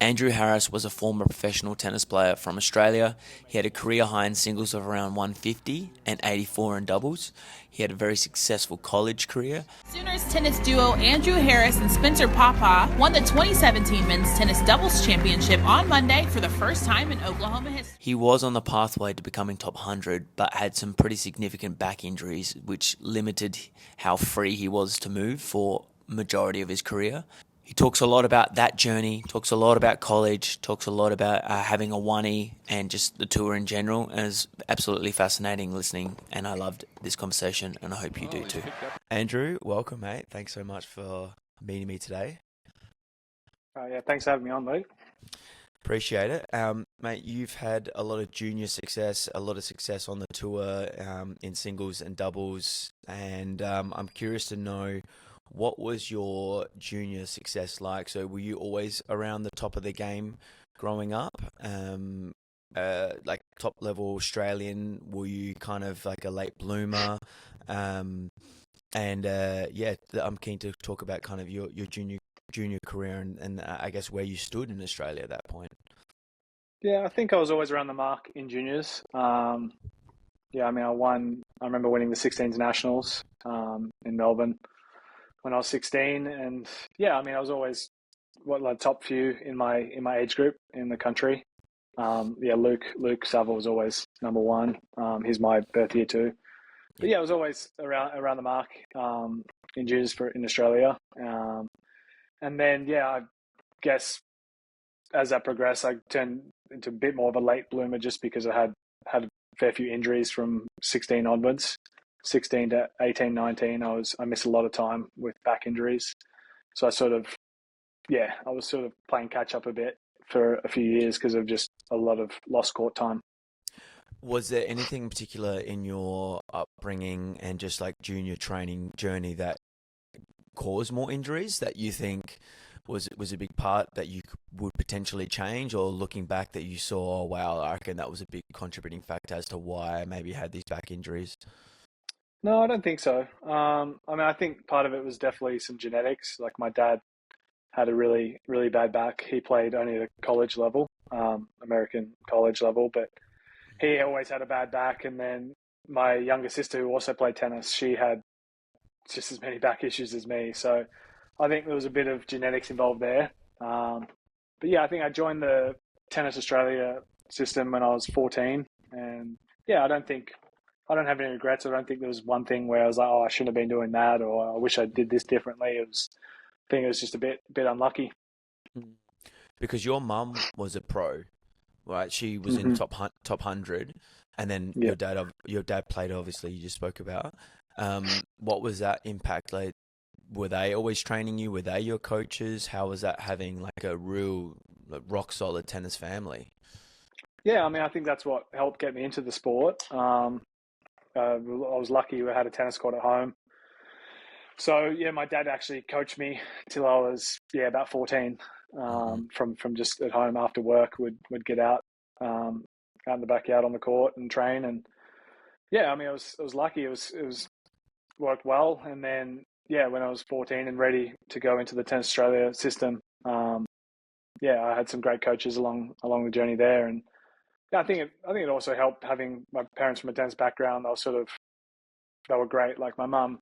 Andrew Harris was a former professional tennis player from Australia. He had a career high in singles of around 150 and 84 in doubles. He had a very successful college career. Sooners tennis duo Andrew Harris and Spencer Papa won the 2017 Men's Tennis Doubles Championship on Monday for the first time in Oklahoma history. He was on the pathway to becoming top 100, but had some pretty significant back injuries, which limited how free he was to move for majority of his career. He talks a lot about that journey, talks a lot about college, talks a lot about having a 1E and just the tour in general. And it's absolutely fascinating listening, and I loved this conversation, and I hope you do too. Andrew, welcome, mate. Thanks so much for meeting me today. Yeah, thanks for having me on, Luke. Appreciate it. Mate, you've had a lot of junior success, a lot of success on the tour in singles and doubles, and I'm curious to know, what was your junior success like? So were you always around the top of the game growing up? Like top level Australian? Were you kind of like a late bloomer? I'm keen to talk about kind of your junior career and I guess where you stood in Australia at that point. Yeah, I think I was always around the mark in juniors. I remember winning the 16s nationals in Melbourne when I was 16, and I was always top few in my age group in the country. Luke Saville was always number one. He's my birth year too. But I was always around the mark in juniors in Australia. And then I guess as that progressed, I turned into a bit more of a late bloomer just because I had a fair few injuries from 16 onwards. 16 to 18, 19, I missed a lot of time with back injuries. So I was sort of playing catch up a bit for a few years because of just a lot of lost court time. Was there anything in particular in your upbringing and just like junior training journey that caused more injuries that you think was a big part that you would potentially change, or looking back that you saw, oh, wow, I reckon that was a big contributing factor as to why I maybe had these back injuries? No, I don't think so. I think part of it was definitely some genetics. Like my dad had a really, really bad back. He played only at a college level, American college level, but he always had a bad back. And then my younger sister, who also played tennis, she had just as many back issues as me. So I think there was a bit of genetics involved there. I think I joined the Tennis Australia system when I was 14. And I don't have any regrets. I don't think there was one thing where I was like, oh, I shouldn't have been doing that, or I wish I did this differently. I think it was just a bit unlucky. Because your mum was a pro, right? She was in top 100, and then your dad played, obviously, you just spoke about. What was that impact like? Were they always training you? Were they your coaches? How was that having like a real rock solid tennis family? Yeah, I think that's what helped get me into the sport. I was lucky we had a tennis court at home. So, my dad actually coached me till I was, about 14, from just at home after work, would get out in the backyard on the court and train. And I was lucky. It was worked well. And then, when I was 14 and ready to go into the Tennis Australia system, I had some great coaches along the journey there. And I think it also helped having my parents from a tennis background. They were great. Like my mum,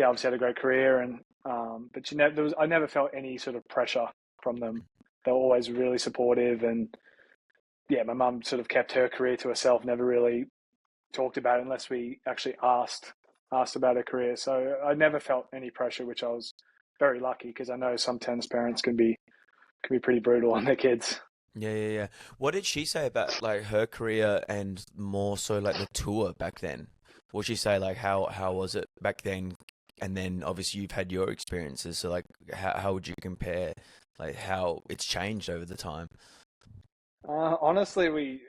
obviously had a great career, and but I never felt any sort of pressure from them. They were always really supportive, and my mum sort of kept her career to herself. Never really talked about it unless we actually asked about her career. So I never felt any pressure, which I was very lucky, because I know some tennis parents can be pretty brutal on their kids. Yeah. What did she say about like her career and more so like the tour back then? What did she say, like how was it back then? And then obviously you've had your experiences, so like how would you compare like how it's changed over the time? Honestly, we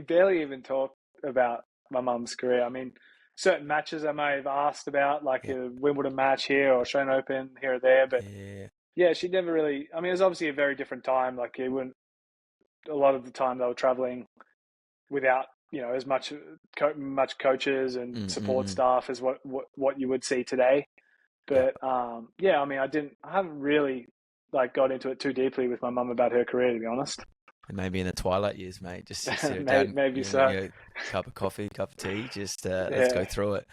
barely even talk about my mum's career. I mean, certain matches I may have asked about, like a Wimbledon match here or Australian Open here or there, but she never really. I mean, it was obviously a very different time. Like it wouldn't. A lot of the time they were traveling without, as much coaches and support staff as what you would see today. But I haven't really like got into it too deeply with my mum about her career, to be honest. And maybe in the twilight years, mate, just sit maybe, down, maybe so. cup of coffee, cup of tea, just let's go Yeah, through it.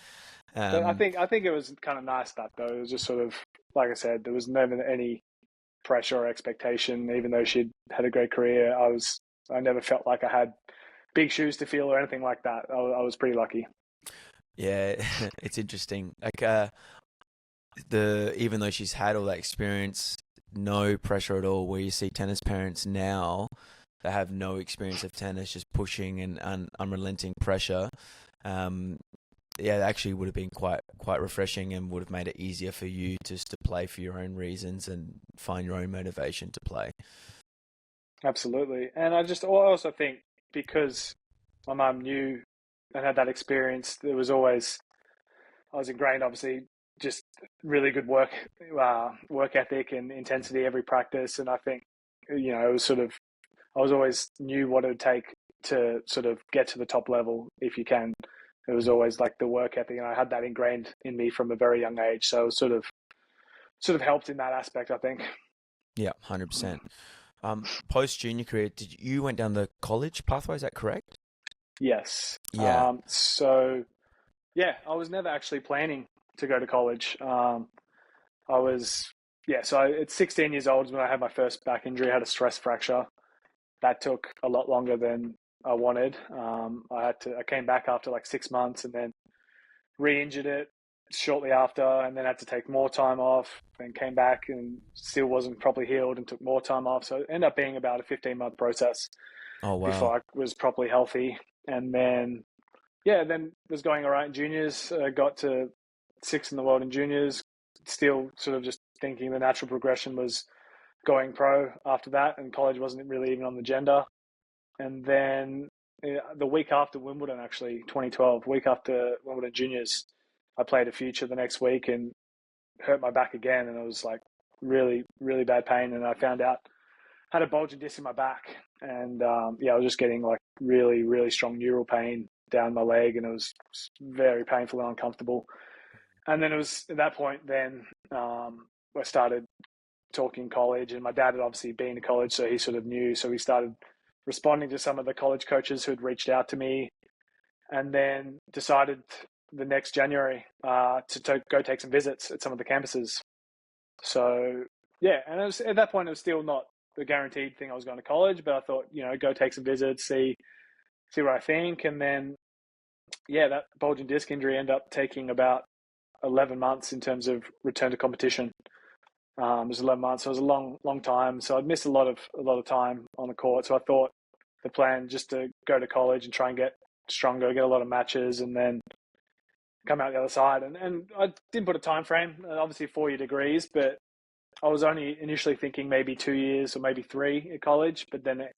but I Um, think it was kind of nice that though. It was just sort of like I said, there was never any pressure or expectation. Even though she'd had a great career, I never felt like I had big shoes to fill or anything like that. I was pretty lucky. yeah, it's interesting. Like even though she's had all that experience, no pressure at all. Where you see tennis parents now that have no experience of tennis, just pushing and unrelenting pressure. Yeah, it actually would have been quite refreshing and would have made it easier for you just to play for your own reasons and find your own motivation to play. Absolutely, and I also think because my mum knew and had that experience, there was always I was ingrained, obviously, just really good work ethic and intensity every practice, and I think it was sort of I was always knew what it would take to sort of get to the top level if you can. It was always like the work ethic, and I had that ingrained in me from a very young age. So it was sort of helped in that aspect, I think. Yeah, 100%. Post junior career, you went down the college pathway? Is that correct? Yes. Yeah. So yeah, I was never actually planning to go to college. I was So at 16 years old when I had my first back injury. I had a stress fracture. That took a lot longer than I wanted. I came back after like 6 months and then re-injured it shortly after, and then had to take more time off. And came back and still wasn't properly healed and took more time off. So it ended up being about a 15-month process Oh, wow. before I was properly healthy. And then then was going all right in juniors. Got to sixth in the world in juniors. Still sort of just thinking the natural progression was going pro after that, and college wasn't really even on the agenda. And then the week after Wimbledon, actually 2012, week after Wimbledon juniors, I played a future the next week and hurt my back again, and it was like really, really bad pain. And I found out I had a bulging disc in my back, and I was just getting like really, really strong neural pain down my leg, and it was very painful and uncomfortable. And then it was at that point then I started talking college, and my dad had obviously been to college, so he sort of knew. So we started responding to some of the college coaches who had reached out to me, and then decided the next January to go take some visits at some of the campuses. So yeah, and it was, at that point it was still not the guaranteed thing I was going to college, but I thought go take some visits, see what I think, and then that bulging disc injury ended up taking about 11 months in terms of return to competition. It was 11 months, so it was a long time. So I'd missed a lot of time on the court. So I thought the plan just to go to college and try and get stronger, get a lot of matches, and then come out the other side. And I didn't put a time frame. Obviously 4-year degrees, but I was only initially thinking maybe 2 years or maybe 3 at college. But then it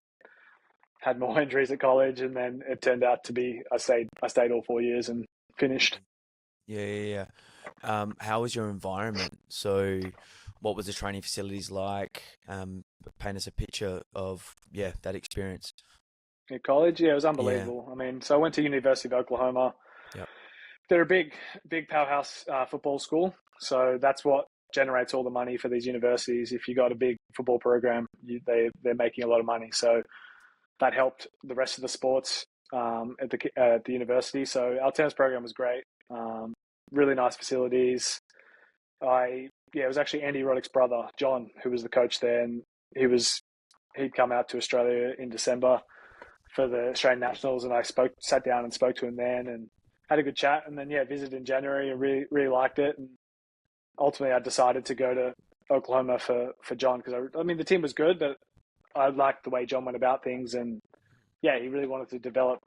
had more injuries at college, and then it turned out to be I stayed all 4 years and finished. Yeah. How was your environment? So what was the training facilities like? Paint us a picture of, that experience. At college, it was unbelievable. Yeah. I mean, so I went to University of Oklahoma. Yep. They're a big powerhouse football school. So that's what generates all the money for these universities. If you got a big football program, they're making a lot of money. So that helped the rest of the sports at the university. So our tennis program was great. Really nice facilities. It was actually Andy Roddick's brother, John, who was the coach there, and he'd come out to Australia in December for the Australian Nationals, and I sat down and spoke to him then, and had a good chat, and then visited in January and really, really liked it, and ultimately I decided to go to Oklahoma for John, because I mean the team was good, but I liked the way John went about things, and he really wanted to develop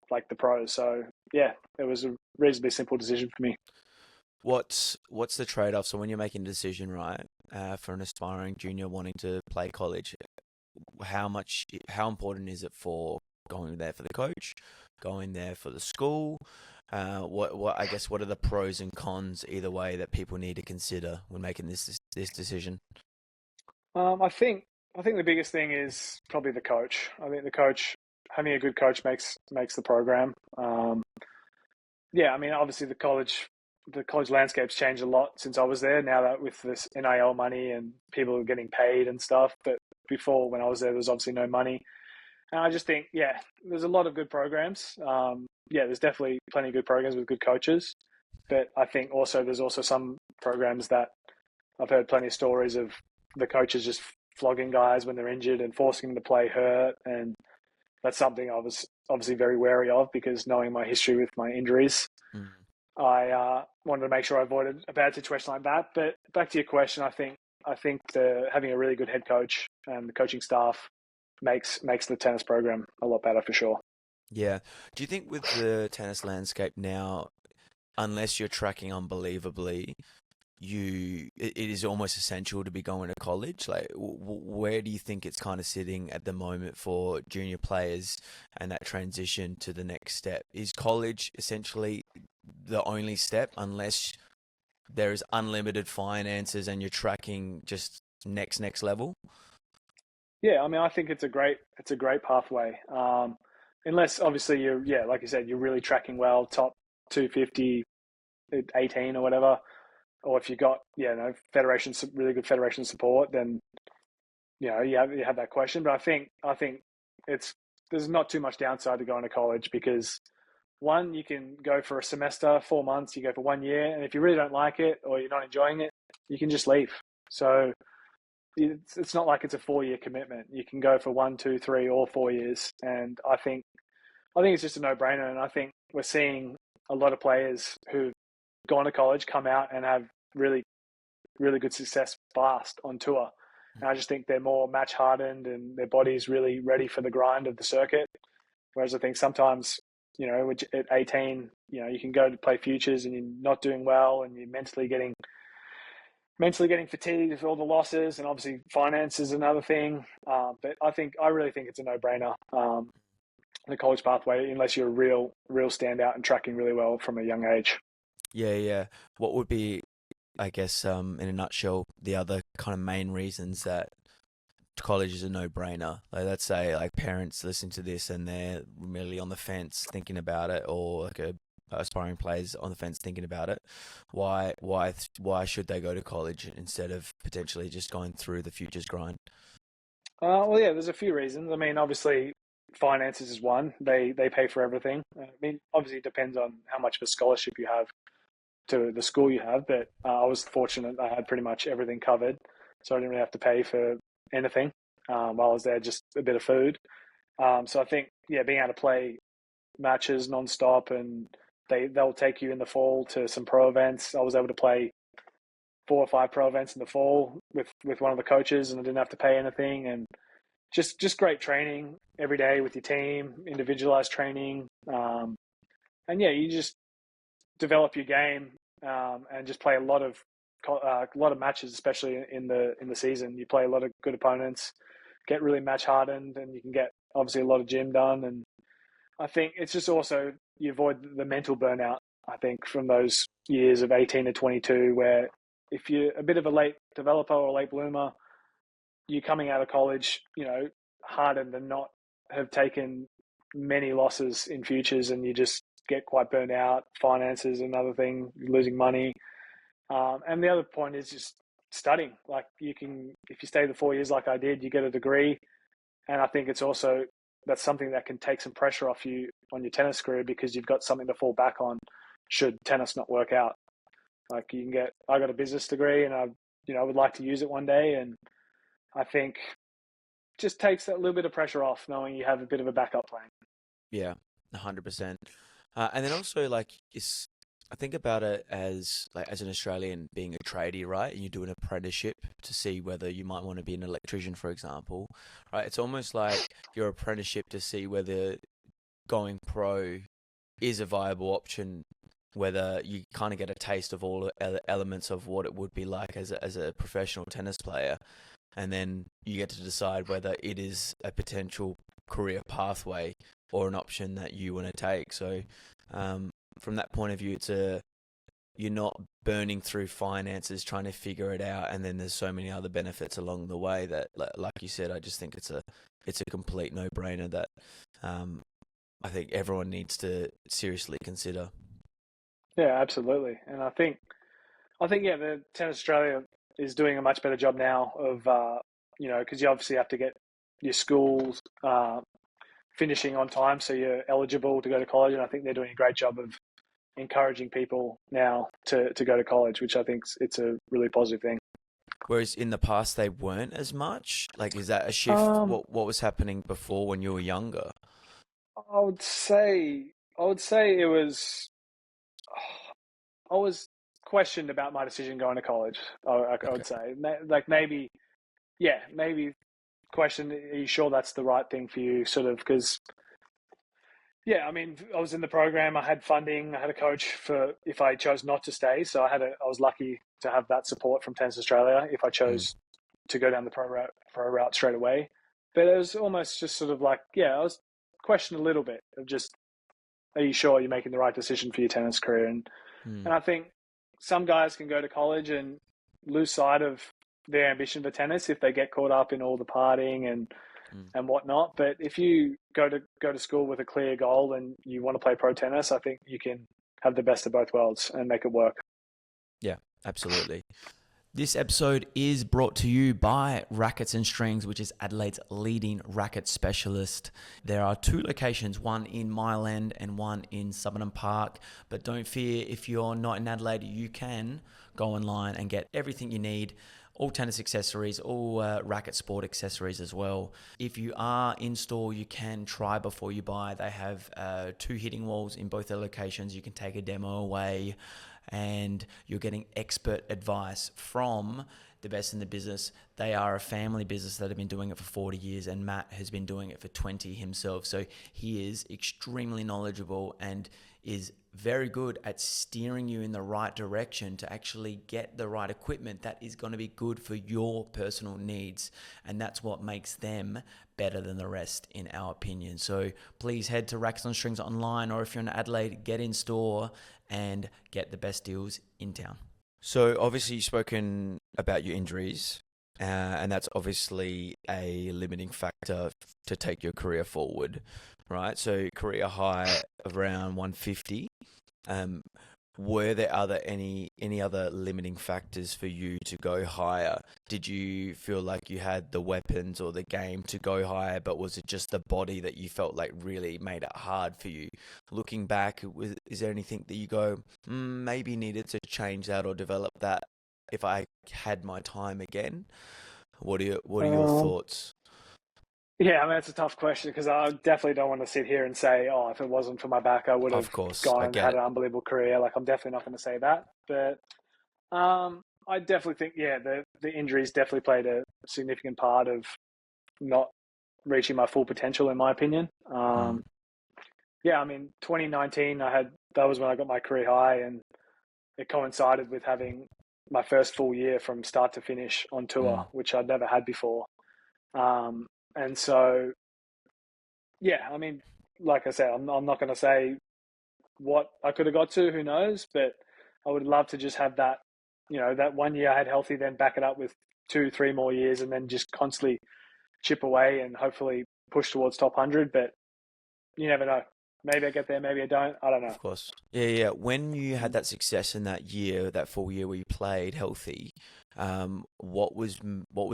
like the pros. So it was a reasonably simple decision for me. What's the trade-off? So when you're making a decision, right, for an aspiring junior wanting to play college, how important is it for going there for the coach, going there for the school? What are the pros and cons either way that people need to consider when making this decision? I think the biggest thing is probably the coach. I think having a good coach makes the program. I mean, obviously the college the college landscape's changed a lot since I was there. Now that with this NIL money and people are getting paid and stuff, but before when I was there was obviously no money. And I just think, yeah, there's a lot of good programs. There's definitely plenty of good programs with good coaches. But I think also there's also some programs that I've heard plenty of stories of the coaches just flogging guys when they're injured and forcing them to play hurt. And that's something I was obviously very wary of because knowing my history with my injuries, I wanted to make sure I avoided a bad situation like that. But back to your question, I think having a really good head coach and the coaching staff makes the tennis program a lot better for sure. Yeah. Do you think with the tennis landscape now, unless you're tracking unbelievably, it is almost essential to be going to college? Like, where do you think it's kind of sitting at the moment for junior players and that transition to the next step? Is college essentially the only step unless there is unlimited finances and you're tracking just next level? Yeah, I mean, I think it's a great pathway. Unless obviously like you said, you're really tracking well, top 250, 18 or whatever. Or if you got, really good federation support, then, you have that question. But I think there's not too much downside to going to college because one, you can go for a semester, 4 months, you go for 1 year. And if you really don't like it or you're not enjoying it, you can just leave. So it's not like it's a 4-year commitment. You can go for 1, 2, 3, or 4 years. And I think it's just a no-brainer. And I think we're seeing a lot of players who've gone to college come out and have really, really good success fast on tour. And I just think they're more match hardened and their body's really ready for the grind of the circuit. Whereas I think sometimes, at 18, you can go to play futures and you're not doing well and you're mentally getting fatigued with all the losses, and obviously finance is another thing. But I really think it's a no-brainer, the college pathway, unless you're a real standout and tracking really well from a young age. Yeah. What would be, I guess, in a nutshell, the other kind of main reasons that college is a no-brainer? Like, let's say, like, parents listen to this and they're really on the fence thinking about it, or like aspiring players on the fence thinking about it. Why should they go to college instead of potentially just going through the futures grind? There's a few reasons. I mean, obviously, finances is one. They pay for everything. I mean, obviously, it depends on how much of a scholarship you have to the school you have, but I was fortunate I had pretty much everything covered, so I didn't really have to pay for anything while I was there, just a bit of food. So I think, being able to play matches non-stop, and they'll take you in the fall to some pro events. I was able to play 4 or 5 pro events in the fall with one of the coaches, and I didn't have to pay anything, and just great training every day with your team, individualized training. You just develop your game and just play a lot of matches, especially in the season. You play a lot of good opponents, get really match hardened, and you can get obviously a lot of gym done. And I think it's just also you avoid the mental burnout, I think, from those years of 18 to 22, where if you're a bit of a late developer or a late bloomer, you're coming out of college, hardened and not have taken many losses in futures, and you just get quite burnt out. Finances, another thing, losing money. And the other point is just studying. Like, if you stay the 4 years like I did, you get a degree. And I think that's something that can take some pressure off you on your tennis career, because you've got something to fall back on should tennis not work out. Like, I got a business degree, and I would like to use it one day. And I think just takes a little bit of pressure off knowing you have a bit of a backup plan. Yeah, 100%. And then also, like, I think about it as an Australian being a tradie, right? And you do an apprenticeship to see whether you might want to be an electrician, for example, right? It's almost like your apprenticeship to see whether going pro is a viable option, whether you kind of get a taste of all the elements of what it would be like as a professional tennis player. And then you get to decide whether it is a potential career pathway or an option that you want to take. So from that point of view, you're not burning through finances trying to figure it out, and then there's so many other benefits along the way that, like you said, I just think it's a complete no-brainer that I think everyone needs to seriously consider. Yeah, absolutely. And I think yeah, the Tennis Australia is doing a much better job now of because you obviously have to get your schools finishing on time, so you're eligible to go to college. And I think they're doing a great job of encouraging people now to go to college, which I think it's a really positive thing. Whereas in the past they weren't as much. Like, is that a shift? Um, What was happening before when you were younger? I would say it was. I was questioned about my decision going to college. I Okay. would say, like maybe, yeah, maybe question. Are you sure that's the right thing for you? Sort of because, yeah, I mean, I was in the program. I had funding. I had a coach for if I chose not to stay. So I was lucky to have that support from Tennis Australia if I Mm. chose to go down the pro route straight away. But it was almost just sort of like, yeah, I was questioned a little bit of just, are you sure you're making the right decision for your tennis career? Mm. And I think some guys can go to college and lose sight of their ambition for tennis if they get caught up in all the partying Mm. and whatnot. But if you go to school with a clear goal and you want to play pro tennis, I think you can have the best of both worlds and make it work. Yeah, absolutely. This episode is brought to you by Rackets and Strings, which is Adelaide's leading racket specialist. There are two locations, one in Mile End and one in Summerton Park. But don't fear, if you're not in Adelaide, you can go online and get everything you need. All tennis accessories, all racket sport accessories as well. If you are in store, you can try before you buy. They have two hitting walls in both their locations. You can take a demo away, and you're getting expert advice from the best in the business. They are a family business that have been doing it for 40 years, and Matt has been doing it for 20 himself. So he is extremely knowledgeable and is very good at steering you in the right direction to actually get the right equipment that is going to be good for your personal needs. And that's what makes them better than the rest, in our opinion. So please head to Rackets on Strings online, or if you're in Adelaide, get in store and get the best deals in town. So obviously you've spoken about your injuries, and that's obviously a limiting factor to take your career forward, right? So career high of around 150. Were there any other limiting factors for you to go higher? Did you feel like you had the weapons or the game to go higher, but was it just the body that you felt like really made it hard for you? Looking back, is there anything that you go, maybe needed to change that or develop that if I had my time again? What are your Um, thoughts? yeah, I mean, it's a tough question because I definitely don't want to sit here and say, oh, if it wasn't for my back, I would Of have course, gone I and get had it. an unbelievable career. Like, I'm definitely not going to say that. But I definitely think, yeah, the injuries definitely played a significant part of not reaching my full potential, in my opinion. Mm, Yeah, I mean, 2019, that was when I got my career high, and it coincided with having my first full year from start to finish on tour, mm, which I'd never had before. And so, yeah, I mean, like I said, I'm not going to say what I could have got to, who knows, but I would love to just have that, that 1 year I had healthy, then back it up with 2, 3 more years, and then just constantly chip away and hopefully push towards top 100. But you never know. Maybe I get there, maybe I don't. I don't know. of course. Yeah, yeah. When you had that success in that year, that full year where you played healthy, what was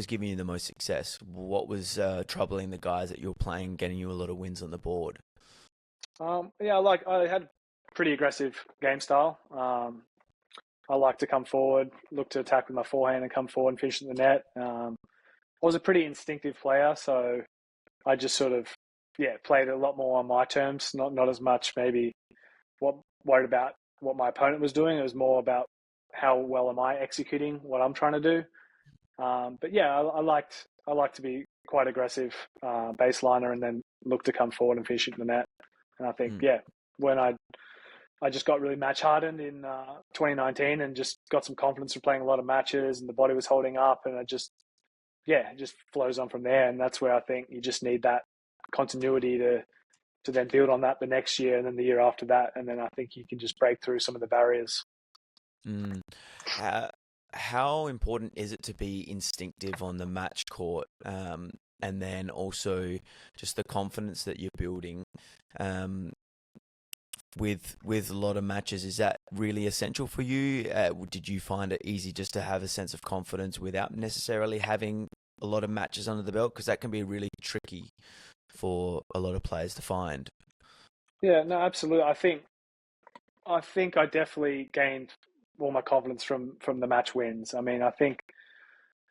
giving you the most success? What was troubling the guys that you were playing, getting you a lot of wins on the board? Yeah, I had pretty aggressive game style. I like to come forward, look to attack with my forehand, and come forward and finish in the net. I was a pretty instinctive player, so I just sort of played a lot more on my terms, not as much maybe what worried about what my opponent was doing. It was more about how well am I executing what I'm trying to do. But yeah, I like to be quite aggressive baseliner and then look to come forward and finish it in the net. And I think Mm, when I just got really match hardened in 2019 and just got some confidence from playing a lot of matches and the body was holding up, and it just flows on from there. And that's where I think you just need that continuity to then build on that the next year and then the year after that. And then I think you can just break through some of the barriers. mm. How, how important is it to be instinctive on the match court? And then also just the confidence that you're building. Um, with a lot of matches, is that really essential for you? Did you find it easy just to have a sense of confidence without necessarily having a lot of matches under the belt? Because that can be really tricky for a lot of players to find. Yeah, no, absolutely. I think I definitely gained all my confidence from the match wins. I mean, I think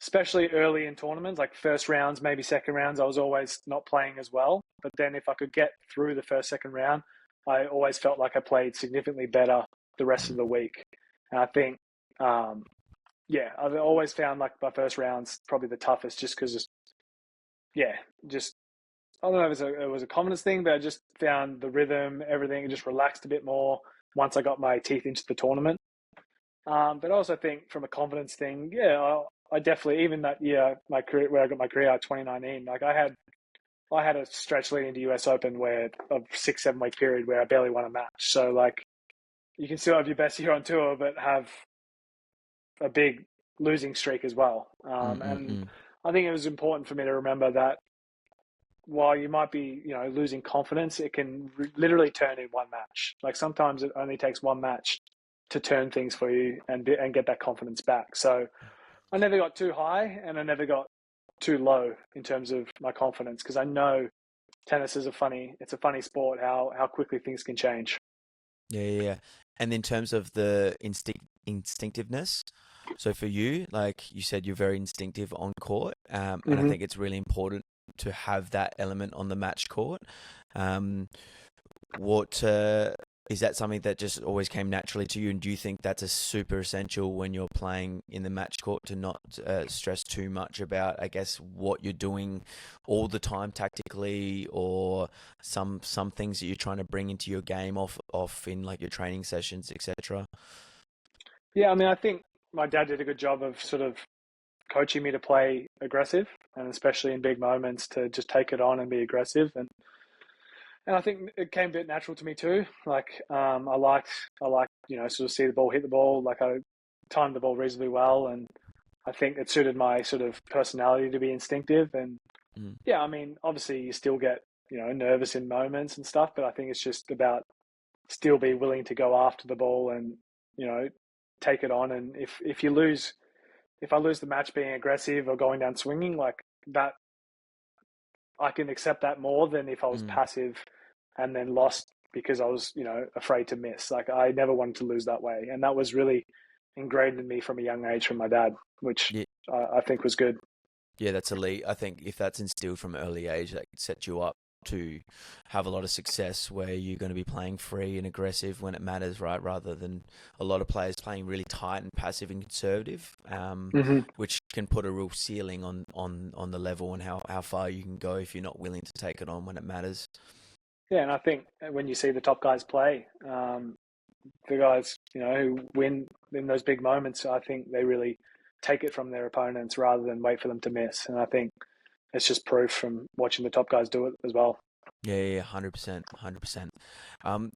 especially early in tournaments, like first rounds, maybe second rounds, I was always not playing as well. But then if I could get through the first, second round, I always felt like I played significantly better the rest of the week. And I think, yeah, I've always found like my first rounds probably the toughest, just because, yeah, just I don't know if it was a confidence thing, but I just found the rhythm, everything, just relaxed a bit more once I got my teeth into the tournament. But I also think from a confidence thing, yeah, I definitely, even that year, my career where I got my career out 2019, like I had a stretch leading to US Open where a 6-7 week period where I barely won a match. So like you can still have your best year on tour, but have a big losing streak as well. And Mm-mm-mm. I think it was important for me to remember that while you might be, losing confidence, it can literally turn in one match. Like sometimes it only takes one match to turn things for you and get that confidence back. So I never got too high and I never got too low in terms of my confidence, because I know tennis is it's a funny sport how quickly things can change. Yeah, yeah, yeah. And in terms of the instinctiveness, so for you, like you said, you're very instinctive on court, and I Hmm. think it's really important to have that element on the match court. Um, what is that something that just always came naturally to you, and do you think that's a super essential when you're playing in the match court to not stress too much about, I guess, what you're doing all the time tactically, or some things that you're trying to bring into your game off in like your training sessions, etc. Yeah, I mean, I think my dad did a good job of sort of coaching me to play aggressive, and especially in big moments to just take it on and be aggressive. And I think it came a bit natural to me too. Like I liked sort of see the ball, hit the ball. Like I timed the ball reasonably well, and I think it suited my sort of personality to be instinctive. And Mm. yeah, I mean, obviously you still get nervous in moments and stuff, but I think it's just about still be willing to go after the ball and you know take it on. And if I lose the match being aggressive or going down swinging, like that, I can accept that more than if I was Mm. passive and then lost because I was, afraid to miss. Like I never wanted to lose that way. And that was really ingrained in me from a young age from my dad, which Yeah, I think was good. yeah, that's elite. I think if that's instilled from an early age, that could set you up to have a lot of success where you're going to be playing free and aggressive when it matters, right? Rather than a lot of players playing really tight and passive and conservative, Hmm. which can put a real ceiling on the level and how far you can go if you're not willing to take it on when it matters. Yeah. And I think when you see the top guys play, the guys, who win in those big moments, I think they really take it from their opponents rather than wait for them to miss. And I think it's just proof from watching the top guys do it as well. Yeah, yeah, 100%, 100%. Um,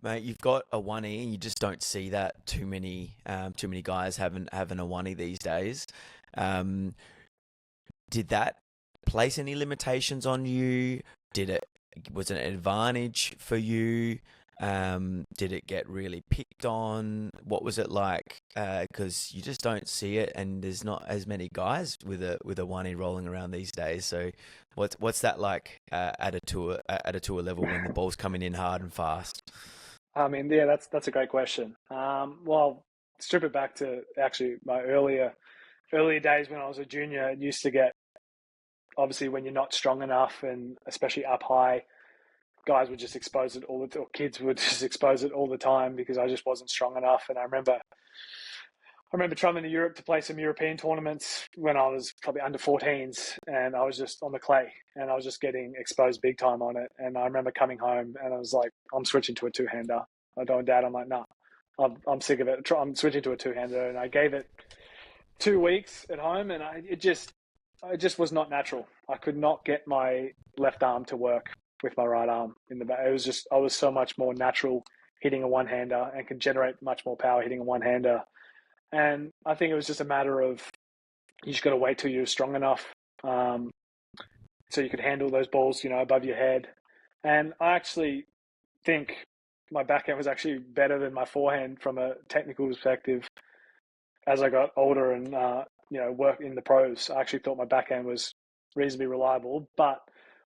Mate, you've got a 1E, and you just don't see that too many guys having a 1E these days. Um, did that place any limitations on you? Did it was it an advantage for you? Did it get really picked on? What was it like? Because you just don't see it, and there's not as many guys with a 1E rolling around these days. So, what's that like at a tour level when the ball's coming in hard and fast? I mean, yeah, that's a great question. Well, strip it back to actually my earlier days when I was a junior. It used to get, obviously, when you're not strong enough, and especially up high, guys would just expose it or kids would just expose it all the time because I just wasn't strong enough. And I remember traveling to Europe to play some European tournaments when I was probably under 14s, and I was just on the clay and I was just getting exposed big time on it. And I remember coming home and I was like, I'm switching to a two-hander. I told Dad, I'm like, nah, I'm sick of it. I'm switching to a two-hander. And I gave it 2 weeks at home, and it just was not natural. I could not get my left arm to work with my right arm in the back. It was just, I was so much more natural hitting a one-hander and could generate much more power hitting a one-hander. And I think it was just a matter of you just got to wait till you're strong enough, um, so you could handle those balls, above your head. And I actually think my backhand was actually better than my forehand from a technical perspective as I got older and worked in the pros. I actually thought my backhand was reasonably reliable. But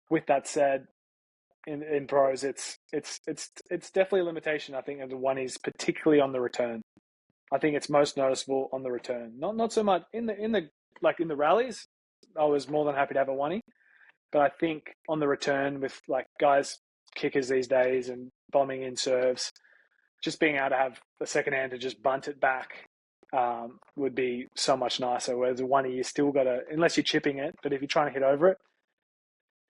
with that said, in pros, it's definitely a limitation. I think of the one is particularly on the return. I think it's most noticeable on the return. Not so much in the rallies. I was more than happy to have a one, but I think on the return with like guys kickers these days and bombing in serves, just being able to have a second hand to just bunt it back would be so much nicer. Whereas a one, you still got to, unless you're chipping it, but if you're trying to hit over it,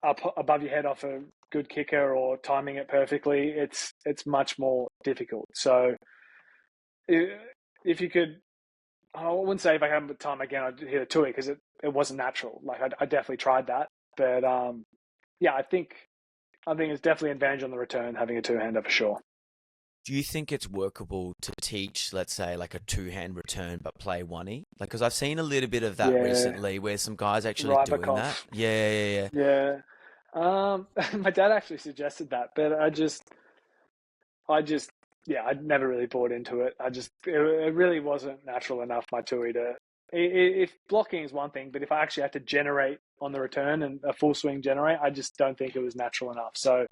up above your head off a good kicker or timing it perfectly, it's much more difficult. So if you could, I wouldn't say if I had time again, I'd hit a two because it wasn't natural. Like I definitely tried that, but I think it's definitely an advantage on the return having a two-hander for sure. Do you think it's workable to teach, let's say, like a two-hand return but play one-y? Like, because I've seen a little bit of that recently where some guys actually doing that. Yeah. My dad actually suggested that, but I'd never really bought into it. It really wasn't natural enough, my Tui, to, if blocking is one thing, but if I actually had to generate on the return and a full swing generate, I just don't think it was natural enough. So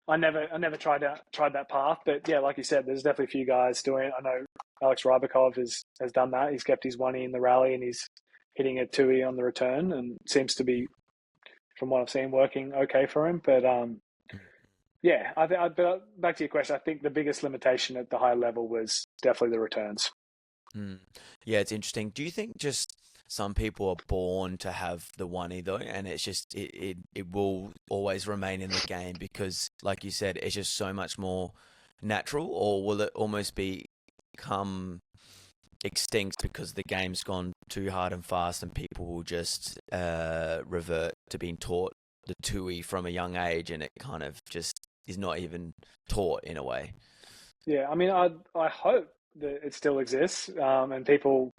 I never tried that path, but yeah, like you said, there's definitely a few guys doing it. I know Alex Rybakov has done that. He's kept his one-y in the rally and he's hitting a two-y on the return and seems to be, from what I've seen, working okay for him. But but back to your question, I think the biggest limitation at the high level was definitely the returns. Yeah, it's interesting. Do you think just some people are born to have the one-y though, and it's just it will always remain in the game because, like you said, it's just so much more natural, or will it almost become extinct because the game's gone too hard and fast, and people will just revert to being taught the two-y from a young age, and it kind of just is not even taught in a way? Yeah, I mean, I hope that it still exists, and people,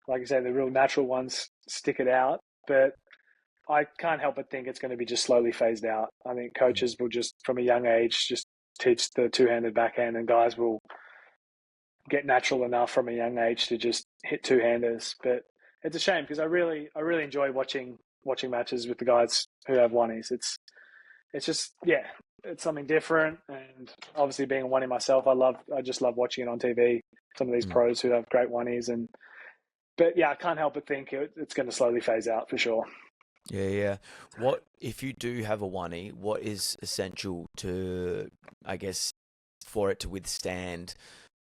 like you say, the real natural ones stick it out. But I can't help but think it's going to be just slowly phased out. I think coaches will just, from a young age, just teach the two-handed backhand, and guys will get natural enough from a young age to just hit two-handers. But it's a shame because I really enjoy watching matches with the guys who have one-ies. It's just, it's something different. And obviously being a one-y myself, I just love watching it on TV. Some of these pros who have great one-ies but I can't help but think it's going to slowly phase out for sure. Yeah. What if you do have a one-y? What is essential to, I guess, for it to withstand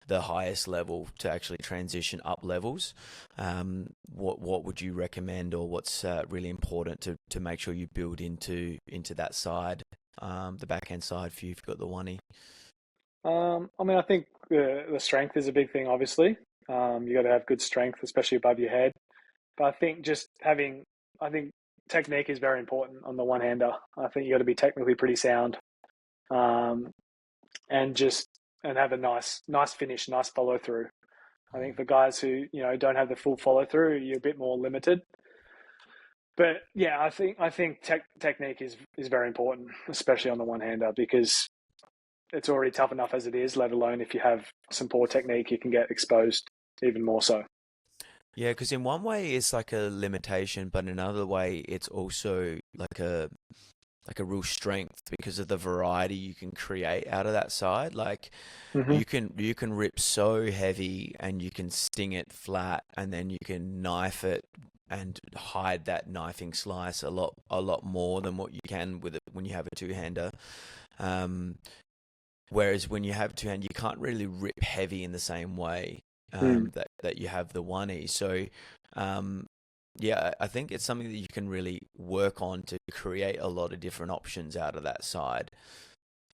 the highest level to actually transition up levels? What would you recommend, or what's really important to make sure you build into that side, the backhand side for you if you've got the one-y? I mean, I think the strength is a big thing, obviously. You got to have good strength, especially above your head. But I think technique is very important on the one-hander. I think you got to be technically pretty sound, and have a nice finish, nice follow through. I think for guys who don't have the full follow through, you're a bit more limited. But yeah, I think technique is very important, especially on the one-hander, because it's already tough enough as it is, let alone if you have some poor technique, you can get exposed even more so. Yeah, because in one way it's like a limitation, but in another way it's also like a real strength because of the variety you can create out of that side. Like you can rip so heavy and you can sting it flat, and then you can knife it and hide that knifing slice a lot more than what you can with it when you have a two-hander. Whereas when you have two-hand, you can't really rip heavy in the same way that you have the one-y. So, I think it's something that you can really work on to create a lot of different options out of that side,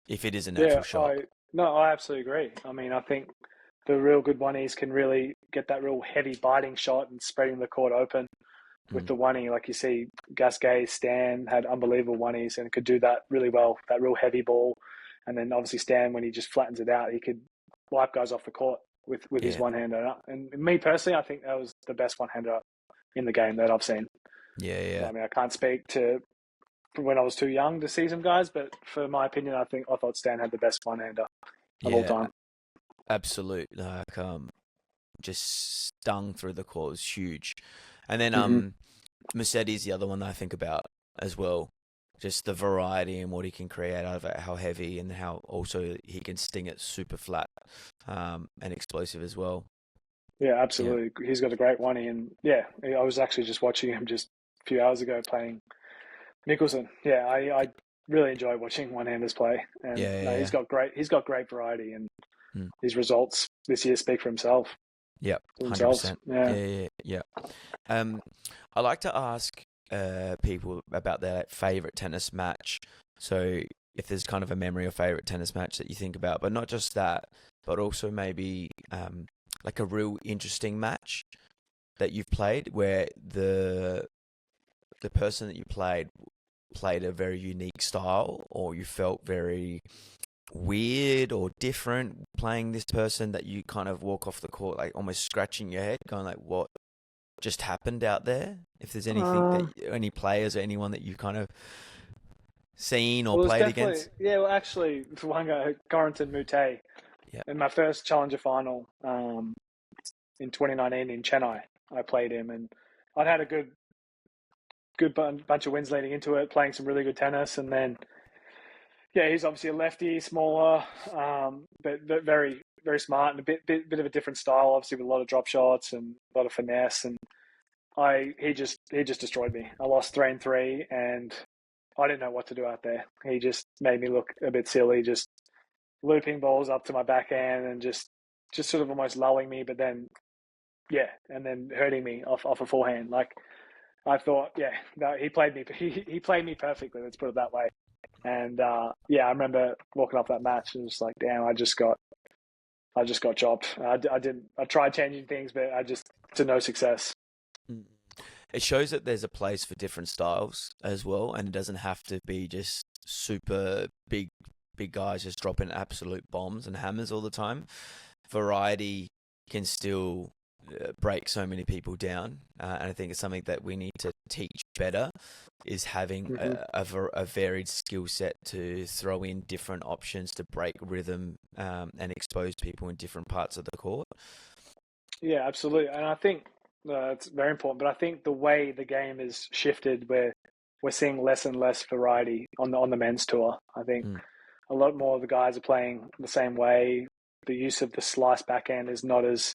if it is a natural shot. I absolutely agree. I mean, I think the real good one-ies can really get that real heavy biting shot and spreading the court open with the one-y. Like you see, Gasquet, Stan had unbelievable one-ies and could do that really well, that real heavy ball. And then obviously Stan, when he just flattens it out, he could wipe guys off the court with his one-hander. And me personally, I think that was the best one-hander in the game that I've seen. Yeah. I mean, I can't speak to when I was too young to see some guys, but for my opinion, I thought Stan had the best one-hander. of all Yeah, time. absolute. Like, just stung through the core. It was huge. And then Hmm. Mercedes, the other one that I think about as well. Just the variety and what he can create out of it, how heavy and how also he can sting it super flat, and explosive as well. Yeah, Yeah, absolutely. He's got a great one. And yeah, I was actually just watching him just a few hours ago playing Nicholson. Yeah, I really enjoy watching one-handers play, and yeah, no, yeah, he's got great variety, and yeah. Mm. his results this year speak Yep, for themselves. 100%. Yeah. Yeah, yeah, yeah. Um, I like to ask people about their favorite tennis match. So if there's kind of a memory or favorite tennis match that you think about, but not just that, but also maybe like a real interesting match that you've played where the person that you played a very unique style, or you felt very weird or different playing this person that you kind of walk off the court like almost scratching your head, going like, what just happened out there? If there's anything that Um, any players or anyone that you've kind of seen or well, it's played definitely against. yeah. Well, actually, for one guy, Corentin Moutet Yeah. in my first Challenger final in 2019 in Chennai, I played him, and I'd had a bunch of wins leading into it, playing some really good tennis, and then yeah, he's obviously a lefty, smaller, but very very smart and a bit of a different style, obviously with a lot of drop shots and a lot of finesse. And he just destroyed me. I lost 3-3, and I didn't know what to do out there. He just made me look a bit silly, just looping balls up to my backhand and just sort of almost lulling me, but then yeah, and then hurting me off a forehand. Like I thought, yeah, no, he played me. He played me perfectly. Let's put it that way. And yeah, I remember walking off that match and just like, damn, I just got chopped. I didn't. I tried changing things, but I just to no success. Mm. It shows that there's a place for different styles as well, and it doesn't have to be just super big guys just dropping absolute bombs and hammers all the time. Variety can still break so many people down, and I think it's something that we need to teach better, is having Hmm. a varied skill set to throw in different options to break rhythm, and expose people in different parts of the court. Yeah, absolutely. And I think it's very important. But I think the way the game is shifted, where we're seeing less and less variety on the men's tour. I think Mm, a lot more of the guys are playing the same way. The use of the slice backhand is not as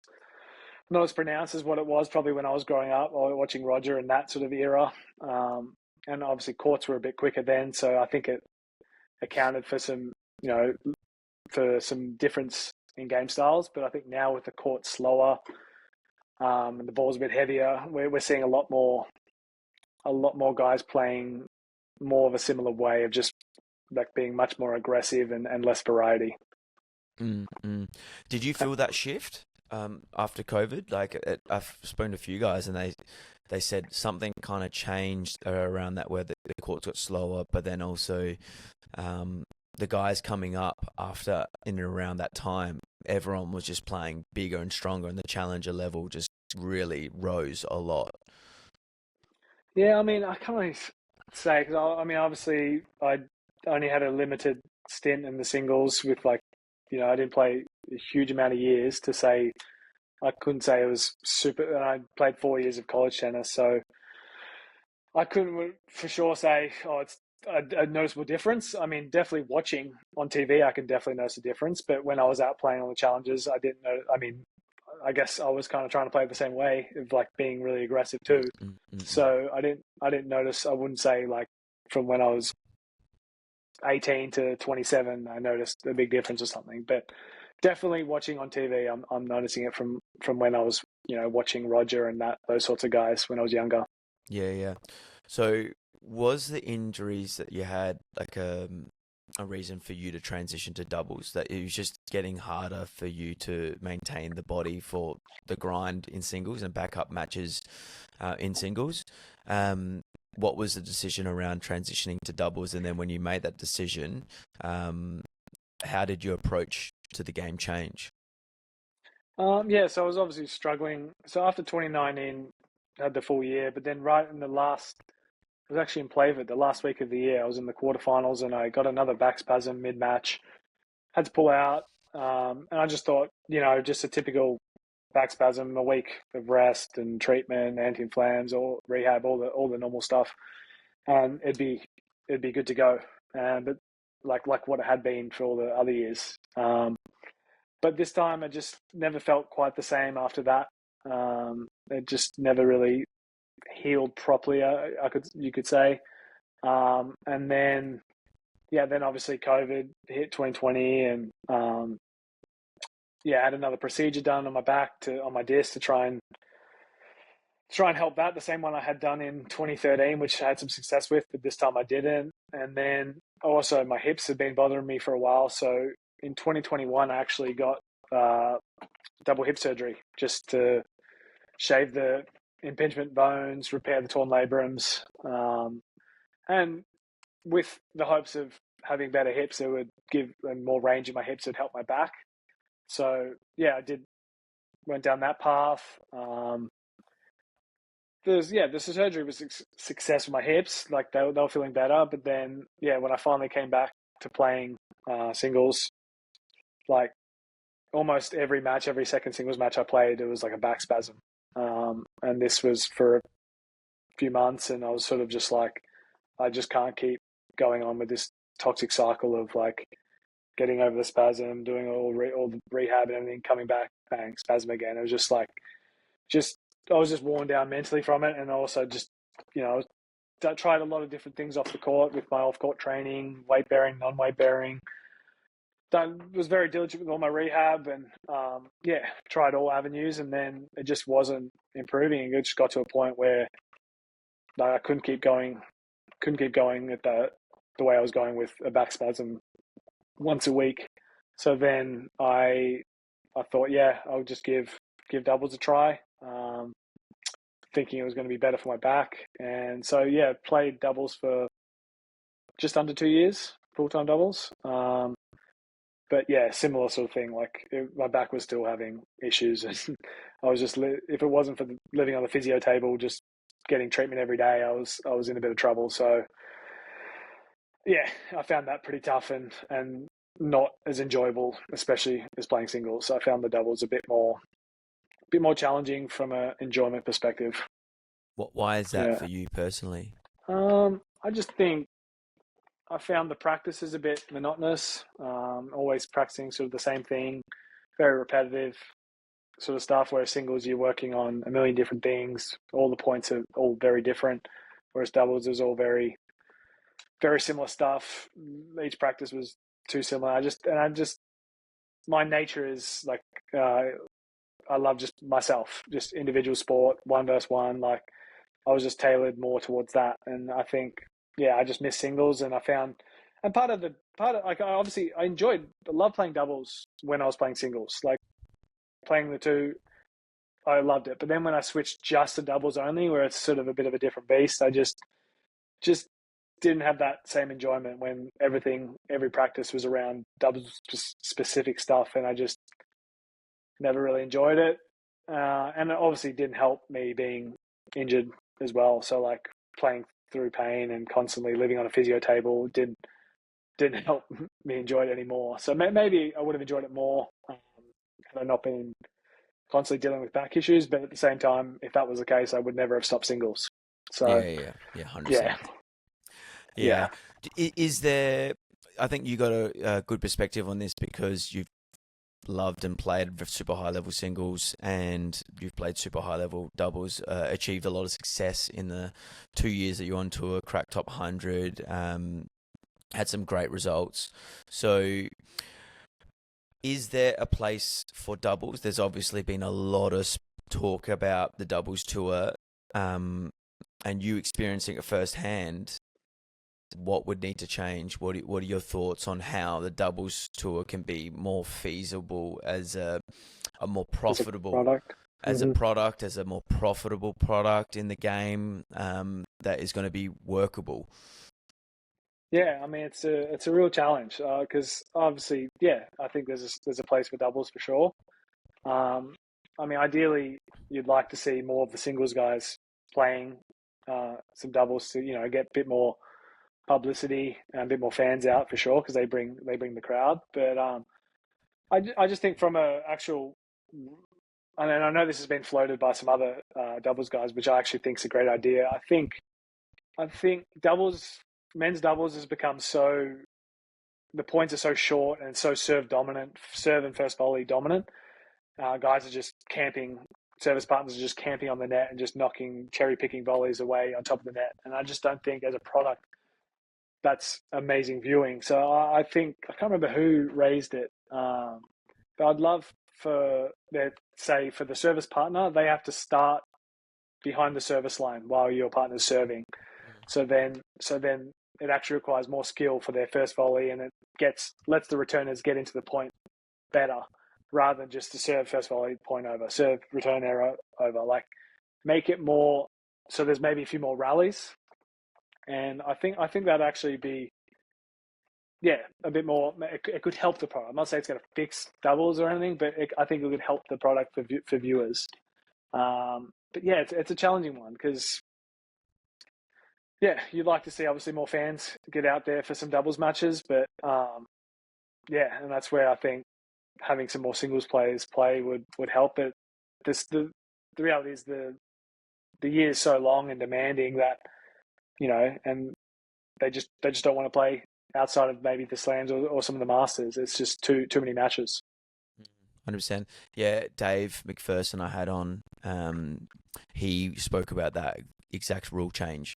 pronounced as what it was probably when I was growing up or watching Roger in that sort of era. Um, and obviously courts were a bit quicker then, so I think it accounted for some, you know, for some difference in game styles. But I think now with the court slower, and the ball's a bit heavier, we're seeing a lot more guys playing more of a similar way of just like being much more aggressive and less variety. mm, mm. Did you feel that shift after COVID? Like I've spoken to a few guys, and they said something kind of changed around that, where the courts got slower, but then also um, the guys coming up after in and around that time, everyone was just playing bigger and stronger, and the challenger level just really rose a lot. Yeah, I mean, I can't really say because I mean, obviously, I only had a limited stint in the singles with like, you know, I didn't play a huge amount of years to say I couldn't say it was super. And I played 4 years of college tennis, so I couldn't for sure say, oh, it's a noticeable difference. I mean, definitely watching on TV, I can definitely notice a difference. But when I was out playing on the challenges, I didn't know. I mean, I guess I was kind of trying to play the same way of like being really aggressive too. Mm, mm, mm. So I didn't notice. I wouldn't say like from when I was 18 to 27, I noticed a big difference or something. But definitely watching on TV, I'm noticing it from when I was, you know, watching Roger and those sorts of guys when I was younger. Yeah, yeah. So was the injuries that you had like a reason for you to transition to doubles? That it was just getting harder for you to maintain the body for the grind in singles and backup matches in singles? What was the decision around transitioning to doubles? And then when you made that decision, how did your approach to the game change? Yeah, so I was obviously struggling. So after 2019, I had the full year, but then right in the last, I was actually in Playford the last week of the year. I was in the quarterfinals and I got another back spasm mid match. Had to pull out. And I just thought, just a typical back spasm, a week of rest and treatment, anti-inflams, or rehab, all the normal stuff, and it'd be good to go. But like what it had been for all the other years. But this time, I just never felt quite the same after that. It just never really healed properly. You could say. And then obviously COVID hit 2020, and I had another procedure done on my back on my disc to try and help that. The same one I had done in 2013, which I had some success with, but this time I didn't. And then also my hips had been bothering me for a while. So in 2021, I actually got double hip surgery just to shave the impingement bones, repair the torn labrums, and with the hopes of having better hips, it would give more range in my hips, it would help my back. So I went down that path. The surgery was a success with my hips. Like they were feeling better, but then when I finally came back to playing singles, like almost every second singles match I played, it was like a back spasm. And this was for a few months, and I was sort of just like, I just can't keep going on with this toxic cycle of like getting over the spasm, doing all the rehab and everything, coming back, bang, spasm again. It was just like, I was just worn down mentally from it, and also just, I tried a lot of different things off the court with my off-court training, weight bearing, non-weight bearing. Was very diligent with all my rehab, and tried all avenues, and then it just wasn't improving. It just got to a point where I couldn't keep going at the way I was going with a back spasm once a week. So then I thought, I'll just give doubles a try, thinking it was going to be better for my back. And so played doubles for just under 2 years, full-time doubles. But similar sort of thing. Like my back was still having issues, and I was just, if it wasn't for living on the physio table, just getting treatment every day, I was in a bit of trouble. So I found that pretty tough and not as enjoyable, especially as playing singles. So I found the doubles a bit more challenging from an enjoyment perspective. Why is that for you personally? I just think I found the practice is a bit monotonous. Always practicing sort of the same thing, very repetitive sort of stuff. Whereas singles, you're working on a million different things. All the points are all very different. Whereas doubles is all very, very similar stuff. Each practice was too similar. My nature is like, I love just myself, just individual sport, 1v1. Like I was just tailored more towards that. And I think, I just missed singles, and I found, and part of like, I love playing doubles when I was playing singles, like playing the two, I loved it. But then when I switched just to doubles only, where it's sort of a bit of a different beast, I just didn't have that same enjoyment when every practice was around doubles specific stuff, and I just never really enjoyed it. And it obviously didn't help me being injured as well. So like playing through pain and constantly living on a physio table didn't help me enjoy it anymore. So maybe I would have enjoyed it more had I not been constantly dealing with back issues. But at the same time, if that was the case, I would never have stopped singles. So 100%. Yeah. Is there? I think you got a good perspective on this because you've loved and played super high level singles, and you've played super high level doubles, achieved a lot of success in the 2 years that you're on tour, cracked top 100, had some great results. So is there a place for doubles? There's obviously been a lot of talk about the doubles tour, and you experiencing it firsthand. What would need to change? What are your thoughts on how the doubles tour can be more feasible as a more profitable as a more profitable product in the game that is going to be workable? Yeah, I mean it's a real challenge because obviously, I think there's a place for doubles for sure. I mean, ideally, you'd like to see more of the singles guys playing some doubles to get a bit more publicity and a bit more fans out for sure, because they bring the crowd. But I just think from a actual, and I know this has been floated by some other doubles guys, which I actually think is a great idea. I think men's doubles has become so, the points are so short and so serve dominant, serve and first volley dominant. Guys are just camping, service partners are just camping on the net and just knocking, cherry picking volleys away on top of the net. And I just don't think as a product that's amazing viewing. So I think, I can't remember who raised it, but I'd love for for the service partner, they have to start behind the service line while your partner's serving. So then it actually requires more skill for their first volley, and it lets the returners get into the point better, rather than just to serve first volley point over, serve return error over. Like, make it more so there's maybe a few more rallies, and I think that'd actually be, yeah, a bit more. It could help the product. I'm not saying it's going to fix doubles or anything, but I think it would help the product for viewers. But yeah, it's a challenging one because, yeah, you'd like to see obviously more fans get out there for some doubles matches, but yeah, and that's where I think having some more singles players play would help. But the reality is the year is so long and demanding that, and they just don't want to play outside of maybe the slams or some of the masters. It's just too many matches. 100%. Yeah, Dave McPherson I had on, he spoke about that exact rule change.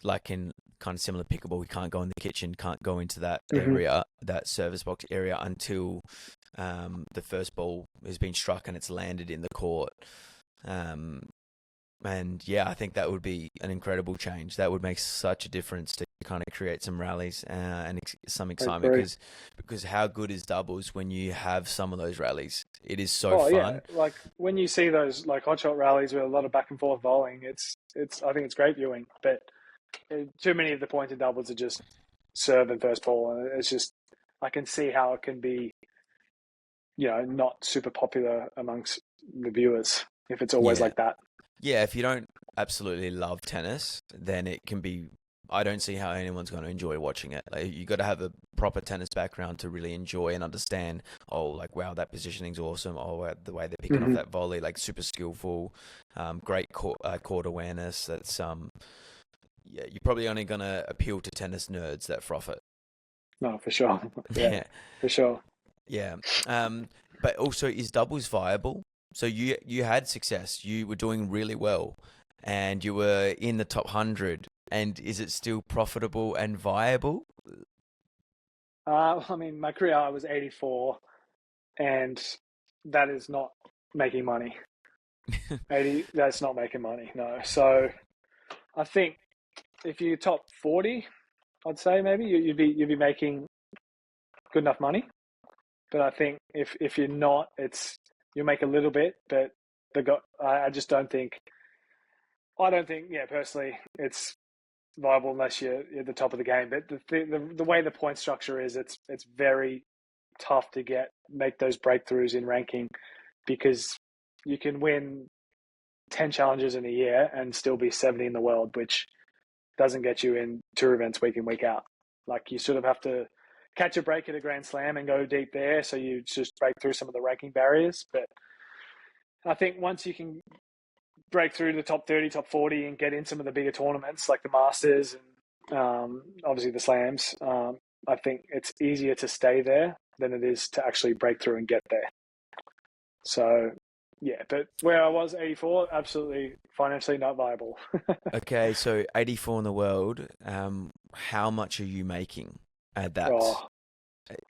Like in kind of similar pickleball, we can't go in the kitchen, can't go into that area, that service box area, until the first ball has been struck and it's landed in the court. And yeah, I think that would be an incredible change. That would make such a difference to kind of create some rallies and some excitement, because how good is doubles when you have some of those rallies? It is so fun. Yeah. Like when you see those like hot shot rallies with a lot of back and forth bowling, it's I think it's great viewing. But too many of the points in doubles are just serve and first ball, and it's just, I can see how it can be, not super popular amongst the viewers if it's always like that. Yeah, if you don't absolutely love tennis, then it can be, I don't see how anyone's going to enjoy watching it. Like, you got to have a proper tennis background to really enjoy and understand, like, wow, that positioning's awesome. Oh, the way they're picking off that volley, like, super skillful, great court awareness. That's, yeah, you're probably only going to appeal to tennis nerds that froth it. No, for sure. Yeah, for sure. Yeah. But also, is doubles viable? So you had success. You were doing really well, and you were in the top 100. And is it still profitable and viable? I mean, my career, I was 84, and that is not making money. That's not making money. No. So I think if you top 40, I'd say maybe you'd be making good enough money. But I think if you're not, you'll make a little bit, but I just don't think. I don't think, personally, it's viable unless you're at the top of the game. But the way the point structure is, it's very tough to make those breakthroughs in ranking, because you can win 10 challenges in a year and still be 70 in the world, which doesn't get you in tour events week in, week out. Like, you sort of have to catch a break at a Grand Slam and go deep there, so you just break through some of the ranking barriers. But I think once you can break through the top 30, top 40 and get in some of the bigger tournaments like the Masters and obviously the Slams, I think it's easier to stay there than it is to actually break through and get there. So, yeah, but where I was, 84, absolutely financially not viable. Okay, so 84 in the world, how much are you making at that?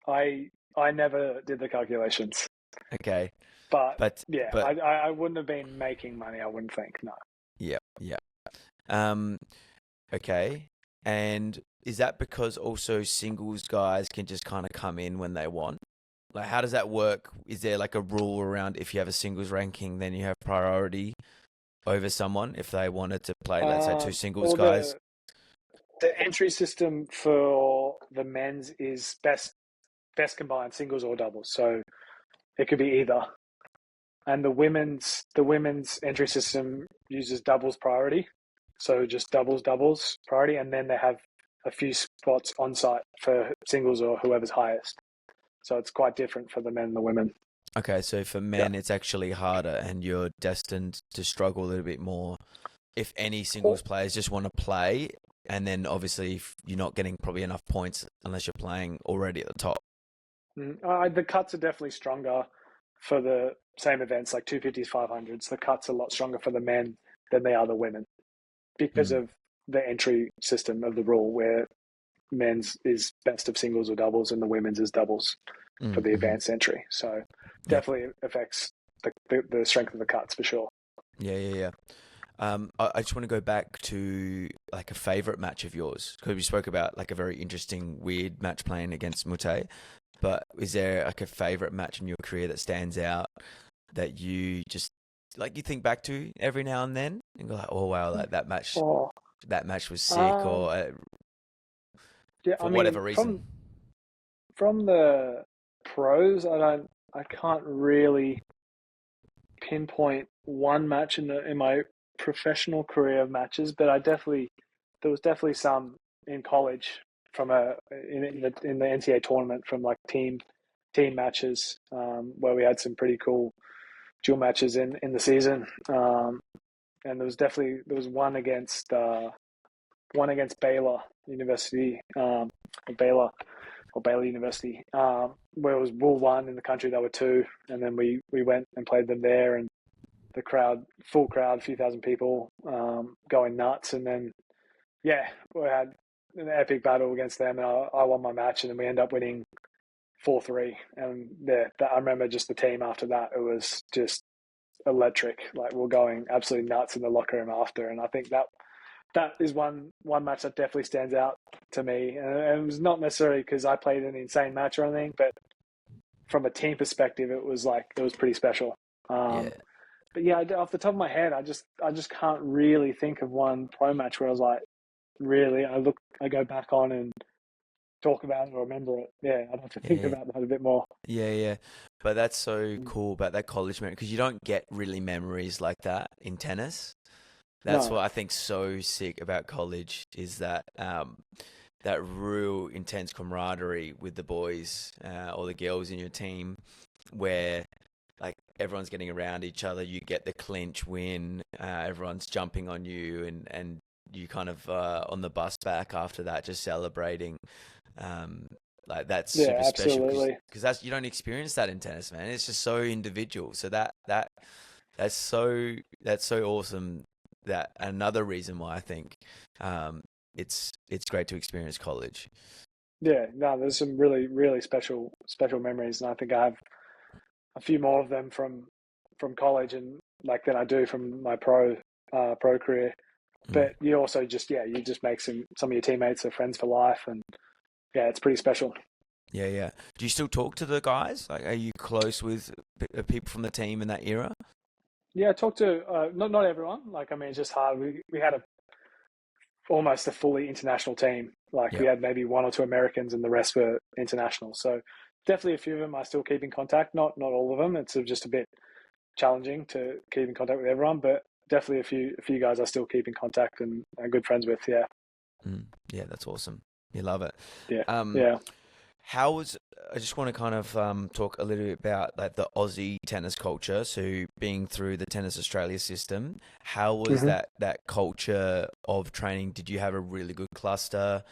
I never did the calculations. Okay. But I wouldn't have been making money, I wouldn't think, no. Yeah. Okay. And is that because also singles guys can just kind of come in when they want? Like, how does that work? Is there like a rule around, if you have a singles ranking, then you have priority over someone if they wanted to play, let's say, two singles guys? The entry system for the men's is best combined singles or doubles. So it could be either. And the women's entry system uses doubles priority. So just doubles priority. And then they have a few spots on site for singles or whoever's highest. So it's quite different for the men and the women. Okay, so for men, it's actually harder, and you're destined to struggle a little bit more if any singles players just want to play, and then obviously if you're not getting probably enough points unless you're playing already at the top. The cuts are definitely stronger for the same events, like 250s, 500s. The cuts are a lot stronger for the men than they are the women because of the entry system of the rule, where men's is best of singles or doubles and the women's is doubles for the advanced entry. So definitely affects the strength of the cuts for sure. Yeah. I just want to go back to like a favorite match of yours, because we spoke about like a very interesting, weird match playing against Mute. But is there like a favorite match in your career that stands out that you just like you think back to every now and then and go like, oh wow, like that match was sick, or for whatever reason. From the pros, I can't really pinpoint one match in my professional career of matches, but there was definitely some in college from in the NCAA tournament from like team matches, where we had some pretty cool dual matches in the season, and there was one against Baylor University, Baylor University, where it was Rule 1 in the country. There were 2, and then we went and played them there, and the crowd, full crowd, a few thousand people, going nuts. And then, we had an epic battle against them, and I won my match, and then we ended up winning 4-3. And I remember just the team after that, it was just electric. Like, we were going absolutely nuts in the locker room after, and I think that is one match that definitely stands out to me. And it was not necessarily because I played an insane match or anything, but from a team perspective, it was pretty special. But yeah, off the top of my head, I just can't really think of one pro match where I was like, really, I go back on and talk about it or remember it. Yeah, I'd have to think about that a bit more. Yeah. But that's so cool about that college memory, because you don't get really memories like that in tennis. That's what I think so sick about college, is that that real intense camaraderie with the boys or the girls in your team, where like everyone's getting around each other, you get the clinch win, everyone's jumping on you, and you kind of on the bus back after that just celebrating. Like that's super special, because you don't experience that in tennis, man. It's just so individual. So that's so awesome. That another reason why I think it's great to experience college. Yeah, no, there's some really, really special memories, and I think I have a few more of them from college than I do from my pro career. But you also you just make some of your teammates are friends for life, and it's pretty special. Yeah. Do you still talk to the guys? Like, are you close with people from the team in that era? Yeah, I talked to not everyone. Like, I mean, it's just hard. We had almost a fully international team. Like, we had maybe 1 or 2 Americans, and the rest were international. So definitely a few of them I still keep in contact. Not all of them. It's just a bit challenging to keep in contact with everyone, but definitely a few guys I still keep in contact and are good friends with. Yeah. Yeah, that's awesome. You love it. Yeah. I just want to kind of talk a little bit about like the Aussie tennis culture. So being through the Tennis Australia system, how was that culture of training? Did you have a really good cluster?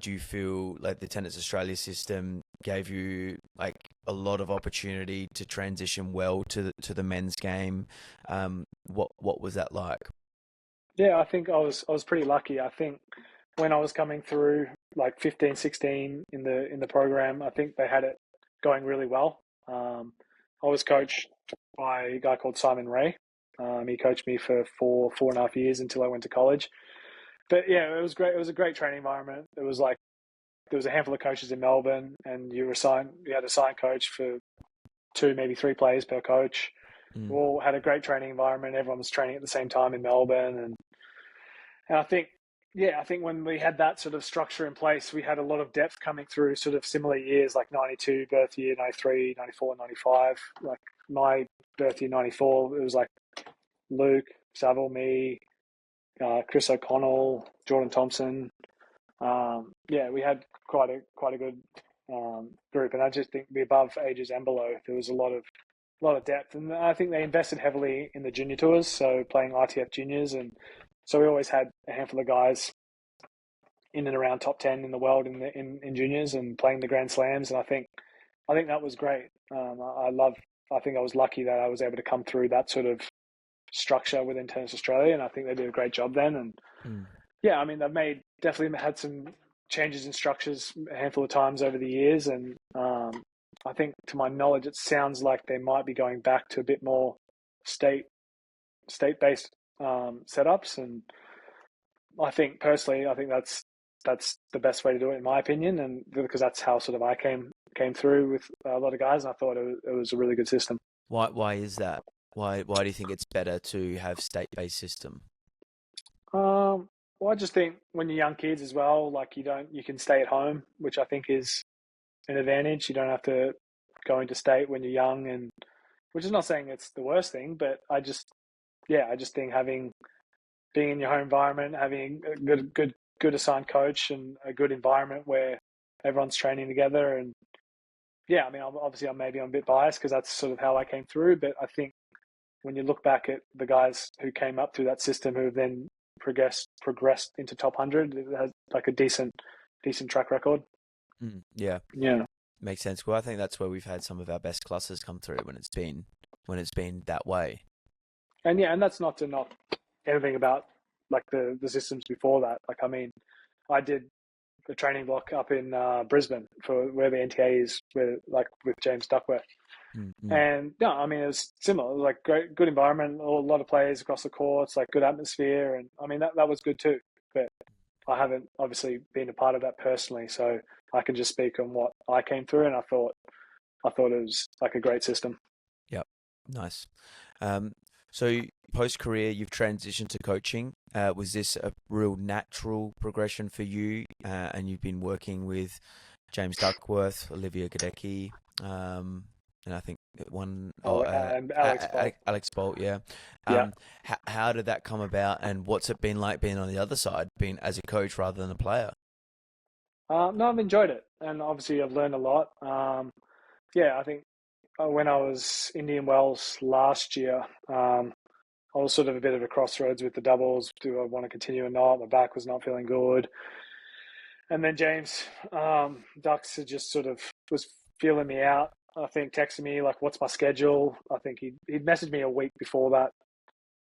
Do you feel like the Tennis Australia system gave you like a lot of opportunity to transition well to the men's game? What was that like? Yeah, I think I was pretty lucky. I think when I was coming through like 15, 16 in the program, I think they had it going really well. I was coached by a guy called Simon Ray. He coached me for 4.5 years until I went to college. But yeah, it was great. It was a great training environment. There was a handful of coaches in Melbourne, and you had a signed coach for 2, maybe 3 players per coach. We all had a great training environment. Everyone was training at the same time in Melbourne, and I think when we had that sort of structure in place, we had a lot of depth coming through sort of similar years, like 92 birth year, 93, 94, 95. Like my birth year, 94, it was like Luke, Saville, me, Chris O'Connell, Jordan Thompson. We had quite a good group, and I just think the above ages and below, there was a lot of depth, and I think they invested heavily in the junior tours, so playing ITF juniors, and so we always had a handful of guys in and around top 10 in the world in juniors and playing the Grand Slams, and I think that was great. I think I was lucky that I was able to come through that sort of structure within Tennis Australia, and I think they did a great job then. And yeah, I mean, they've definitely had some changes in structures a handful of times over the years, and I think, to my knowledge, it sounds like they might be going back to a bit more state-based setups, and I think personally, that's the best way to do it in my opinion, and because that's how sort of I came through with a lot of guys, and I thought it was a really good system. Why is that? Why do you think it's better to have state-based system? Well, I just think when you're young kids as well, like you can stay at home, which I think is an advantage. You don't have to go into state when you're young, and which is not saying it's the worst thing, but I just think being in your home environment, having a good assigned coach and a good environment where everyone's training together, and yeah, I mean, obviously I'm a bit biased because that's sort of how I came through, but I think when you look back at the guys who came up through that system who have then progressed into top 100, it has like a decent track record. Yeah. Makes sense. Well, I think that's where we've had some of our best classes come through when it's been that way. And yeah, and that's not to knock anything about like the systems before that. Like, I mean, I did the training block up in Brisbane for where the NTA is, with James Duckworth. And no, I mean, it was similar. It was like good environment, a lot of players across the courts, like good atmosphere, and I mean that was good too. But I haven't obviously been a part of that personally, so I can just speak on what I came through, and I thought it was like a great system. Yep, nice. So post-career, you've transitioned to coaching. Was this a real natural progression for you? And you've been working with James Duckworth, Olivia Gadecki, and I think Alex Bolt, yeah. How did that come about, and what's it been like being on the other side, being as a coach rather than a player? No, I've enjoyed it, and obviously I've learned a lot. I think when I was Indian Wells last year, I was sort of a bit of a crossroads with the doubles. Do I want to continue or not? My back was not feeling good. And then James Ducks had just sort of was feeling me out. I think texted me like, what's my schedule? I think he'd messaged me a week before that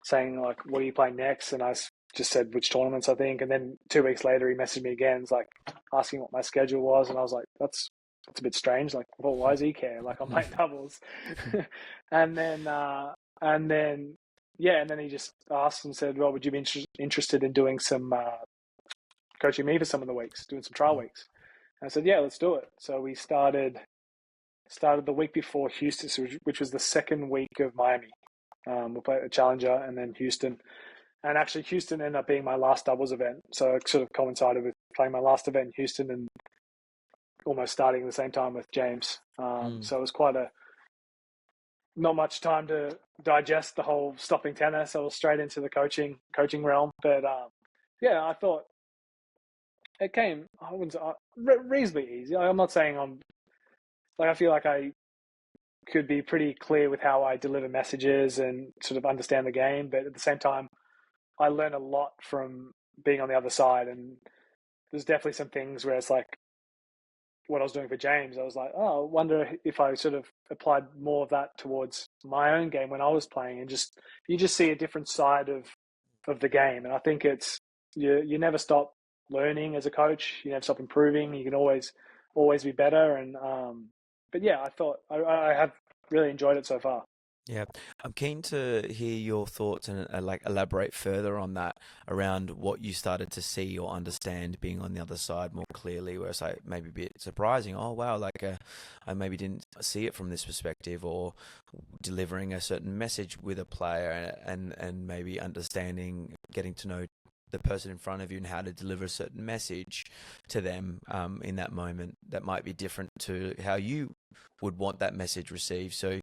saying like, what are you playing next? And I just said which tournaments, I think. And then 2 weeks later, he messaged me again, like asking what my schedule was. And I was like, that's a bit strange. Like, well, why does he care? Like, I'm playing doubles. and then he just asked and said, well, would you be interested in doing some coaching me for some of the weeks, doing some trial weeks? And I said, yeah, let's do it. So we started the week before Houston, which was the second week of Miami. We played the Challenger and then Houston. And actually, Houston ended up being my last doubles event. So it sort of coincided with playing my last event in Houston and almost starting at the same time with James. So it was not much time to digest the whole stopping tennis. I was straight into the coaching realm. But I thought it came reasonably easy. I'm not saying I feel like I could be pretty clear with how I deliver messages and sort of understand the game. But at the same time, I learned a lot from being on the other side. And there's definitely some things where it's like what I was doing for James. I was like, I wonder if I sort of applied more of that towards my own game when I was playing, and you just see a different side of the game. And I think it's, you never stop learning as a coach. You never stop improving. You can always be better. And, but yeah, I thought I have really enjoyed it so far. Yeah, I'm keen to hear your thoughts and elaborate further on that around what you started to see or understand being on the other side more clearly, where it's like maybe a bit surprising. Oh wow, I maybe didn't see it from this perspective, or delivering a certain message with a player and maybe understanding, getting to know the person in front of you and how to deliver a certain message to them in that moment that might be different to how you would want that message received. So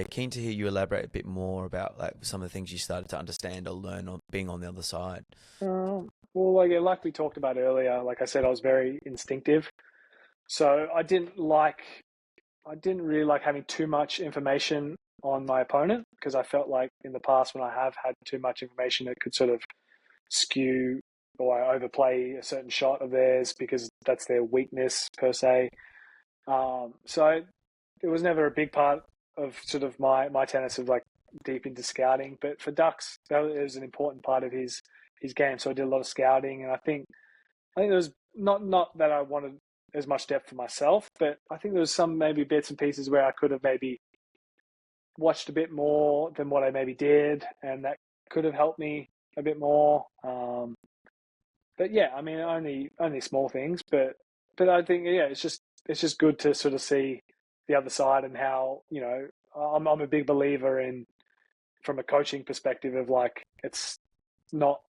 keen to hear you elaborate a bit more about like some of the things you started to understand or learn on being on the other side. Well, like we talked about earlier, like I said, I was very instinctive. So I didn't really like having too much information on my opponent, because I felt like in the past when I have had too much information, it could sort of skew or overplay a certain shot of theirs because that's their weakness per se. So it was never a big part of sort of my tennis of like deep into scouting. But for Ducks, that was an important part of his game. So I did a lot of scouting, and I think there was not that I wanted as much depth for myself, but I think there was some maybe bits and pieces where I could have maybe watched a bit more than what I maybe did, and that could have helped me a bit more. But yeah, I mean, only small things, but I think yeah, it's just good to sort of see the other side, and how, you know, I'm a big believer in, from a coaching perspective, of like, it's not,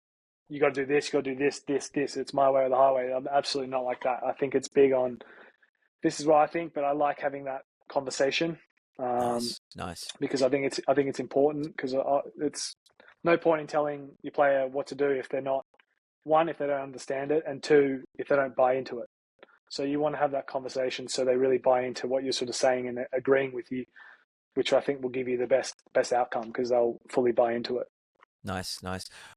you got to do this, you got to do this. It's my way or the highway. I'm absolutely not like that. I think it's big on, this is what I think, but I like having that conversation. Nice. Because I think it's important, because it's no point in telling your player what to do if they're not, one, if they don't understand it, and two, if they don't buy into it. So you want to have that conversation so they really buy into what you're sort of saying and agreeing with you, which I think will give you the best outcome, because they'll fully buy into it. Nice.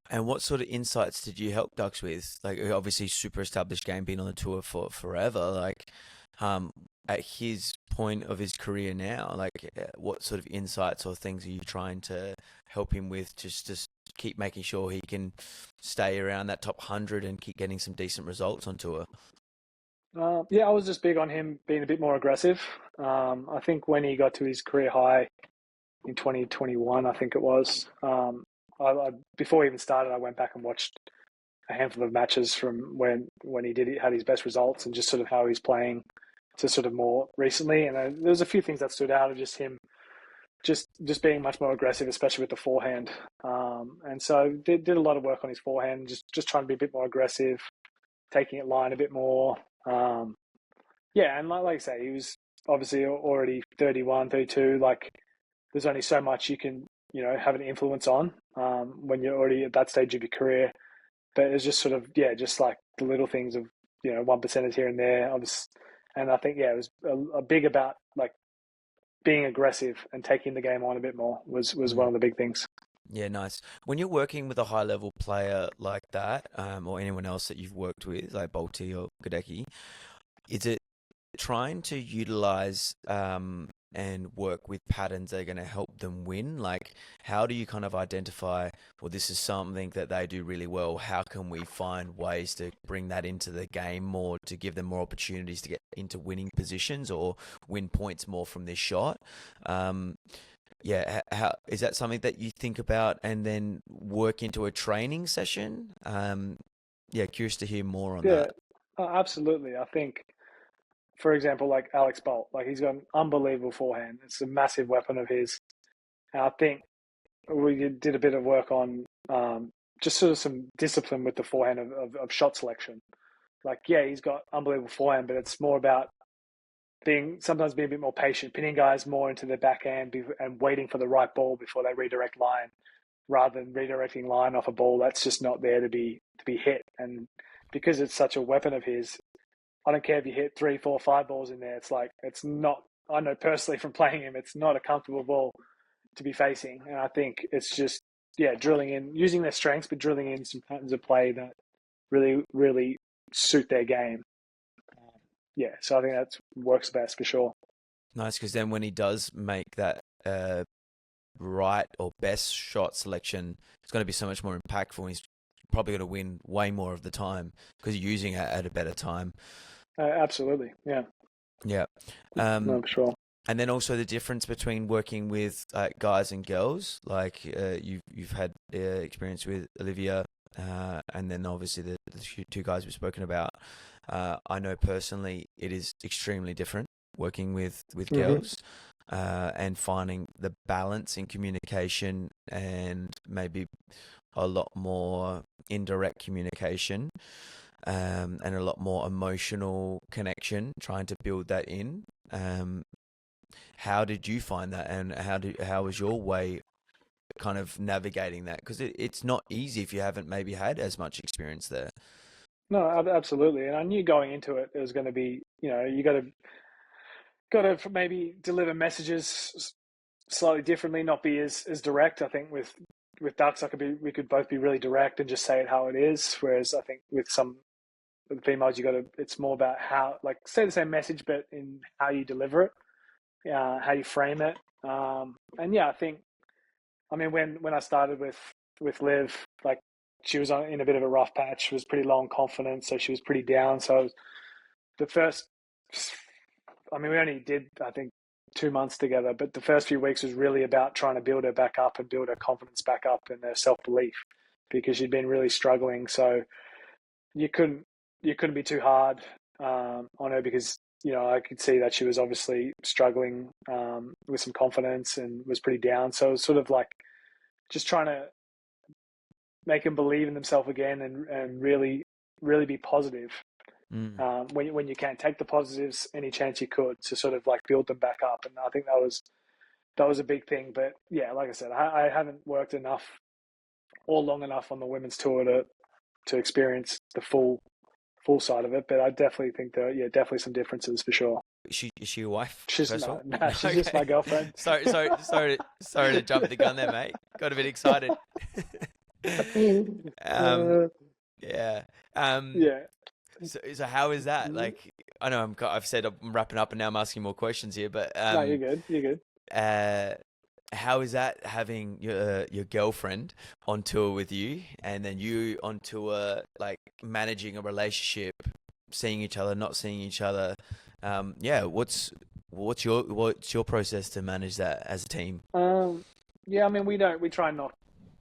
And what sort of insights did you help Ducks with? Like, obviously, super established game, been on the tour for forever. Like, at his point of his career now, like, what sort of insights or things are you trying to help him with, just to keep making sure he can stay around that top 100 and keep getting some decent results on tour? Yeah, I was just big on him being a bit more aggressive. I think when he got to his career high in 2021, I think it was, before he even started, I went back and watched a handful of matches from when he had his best results, and just sort of how he's playing to sort of more recently. And there was a few things that stood out of just him, just being much more aggressive, especially with the forehand. And so did a lot of work on his forehand, just trying to be a bit more aggressive, taking it line a bit more. Yeah, and like I say, he was obviously already 31, 32. Like, there's only so much you can, you know, have an influence on when you're already at that stage of your career. But it's just sort of, yeah, just like the little things of, you know, 1% here and there. And I think, yeah, it was a big about like being aggressive and taking the game on a bit more was one of the big things. Yeah, nice. When you're working with a high level player like that, or anyone else that you've worked with, like Bolty or Gadecki, is it trying to utilize and work with patterns that are going to help them win? Like, how do you kind of identify, well, this is something that they do really well. How can we find ways to bring that into the game more, to give them more opportunities to get into winning positions or win points more from this shot? Yeah, how is that something that you think about and then work into a training session? Yeah, curious to hear more on that. Absolutely. I think, for example, like Alex Bolt, like, he's got an unbelievable forehand. It's a massive weapon of his. And I think we did a bit of work on just sort of some discipline with the forehand of shot selection. Like, yeah, he's got unbelievable forehand, but it's more about sometimes being a bit more patient, pinning guys more into their backhand and waiting for the right ball before they redirect line, rather than redirecting line off a ball that's just not there to be hit. And because it's such a weapon of his, I don't care if you hit 3, 4, 5 balls in there. It's like, it's not, I know personally from playing him, it's not a comfortable ball to be facing. And I think it's just, yeah, drilling in, using their strengths, but drilling in some patterns of play that really, really suit their game. Yeah, so I think that works best for sure. Nice, because then when he does make that right or best shot selection, it's going to be so much more impactful. He's probably going to win way more of the time because you're using it at a better time. Absolutely, yeah. Yeah. No, for sure. And then also the difference between working with guys and girls, like you've had experience with Olivia, and then obviously the two guys we've spoken about. I know personally it is extremely different working with girls, and finding the balance in communication and maybe a lot more indirect communication, and a lot more emotional connection, trying to build that in. How did you find that, and how was your way kind of navigating that? Because it's not easy if you haven't maybe had as much experience there. No, absolutely. And I knew going into it, it was going to be, you got to maybe deliver messages slightly differently, not be as direct. I think with ducks, we could both be really direct and just say it how it is. Whereas I think with some of the females, it's more about how, like, say the same message, but in how you deliver it, how you frame it. And yeah, I mean, when I started with Liv, like, she was in a bit of a rough patch. She was pretty low on confidence, so she was pretty down. So the first, I mean, we only did, I think, 2 months together, but the first few weeks was really about trying to build her back up and build her confidence back up and her self-belief, because she'd been really struggling. So you couldn't be too hard on her, because I could see that she was obviously struggling with some confidence and was pretty down. So it was sort of like just trying to make them believe in themselves again and really be positive. When you can take the positives any chance you could, to sort of like build them back up. And I think that was a big thing. But yeah, like I said, I haven't worked enough or long enough on the women's tour to experience the full side of it. But I definitely think definitely some differences for sure. Is she your wife? She's she's just my girlfriend. Sorry to jump the gun there, mate. Got a bit excited. Yeah. Yeah. So how is that? Like, I know I've said I'm wrapping up and now I'm asking more questions here, but no, you're good. You're good. How is that, having your girlfriend on tour with you, and then you on tour, like managing a relationship, seeing each other, not seeing each other? What's your process to manage that as a team? Yeah, I mean, we try not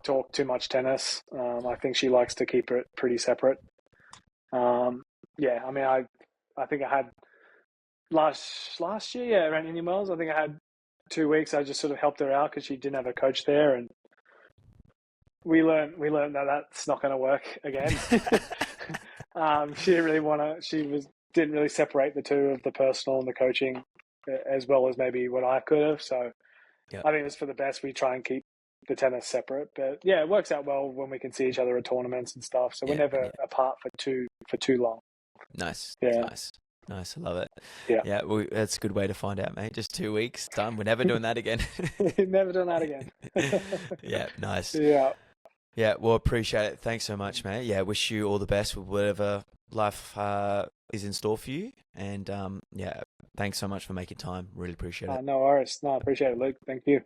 talk too much tennis. I think she likes to keep it pretty separate. Yeah, I mean, I think I had last year, around Indian Wells, I think I had 2 weeks. I just sort of helped her out because she didn't have a coach there, and we learned that that's not going to work again. She didn't really didn't really separate the two, of the personal and the coaching, as well as maybe what I could have. So Yep. I think it's for the best. We try and keep the tennis separate, but yeah, it works out well when we can see each other at tournaments and stuff. So we're never apart for too long. Nice. Yeah. Nice. I love it. Yeah. Well, that's a good way to find out, mate. Just 2 weeks, done. We're never doing that again. Never done that again. Yeah. Nice. Yeah. Yeah. Well, appreciate it. Thanks so much, mate. Yeah. Wish you all the best with whatever life is in store for you. And thanks so much for making time. Really appreciate it. No worries. No, I appreciate it, Luke. Thank you.